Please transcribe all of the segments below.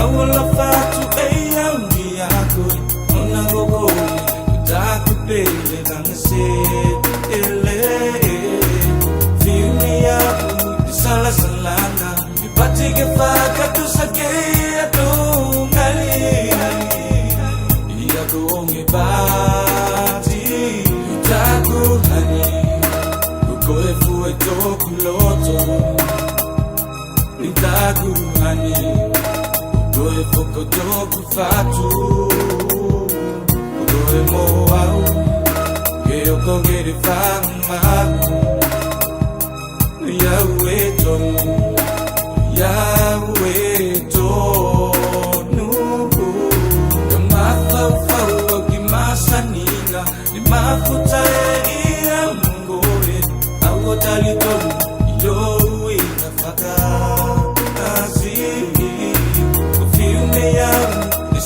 Awala fatu eyauni yako Onagogo Kutakupele Nangase ele Fiumi yako Disala salanga Ipatige faka tusake Ato ngali Iyako onge bati Itaku hani Kukoefu etoku loto Itaku hani Udoe foko toku fatu Udoe moau Keo kongere fangmaku Yahweh tonu Yahweh tonu Kamafau Kimasanina Nimafuta iya mungore Awotali tonu Yowe nafaka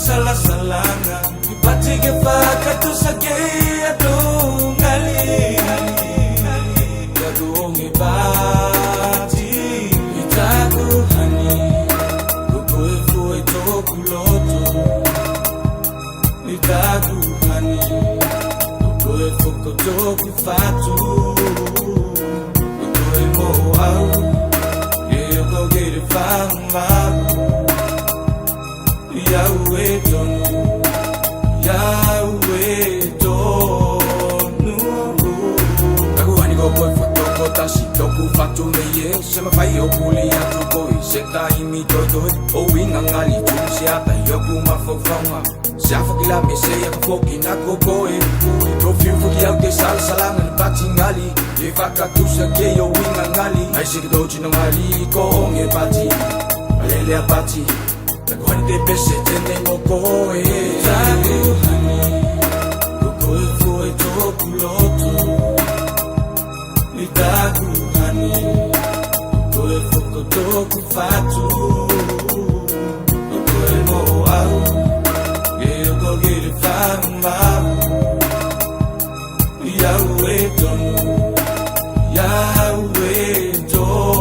Sala salanga Ipatige faka tusake Ato ngali Yaku onge bati Itaku hani Kukoefu etoku loto Itaku hani Kukoefu kotoku fatu Kukoe moau Yoko gere fangmaku Yahweh tonu, Yahweh tonu. Aku hani go boy foto tashi toku fatu meye. Sema fai okuli atu boy. Seta imi toy. O inga ngali tunsiata yoku mafofanga. Siafa kila mese ya kafoki na kokoe. Profiu fuki auke sal salangan pati ngali. Ye faka tusa ke yo inga ngali. Aisiki doji no ngali ko onge pati. Alele apati. Nakuhani te pese tene mokoe Taku hani Kukoe fue toku loto Itaku hani Kukoe foko toku fatu Kukoe moau Geo kogiri fangmaku Yahweh tonu Yahweh tonu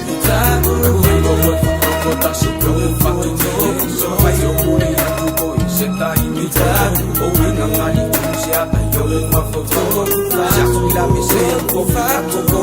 Itaku, oh,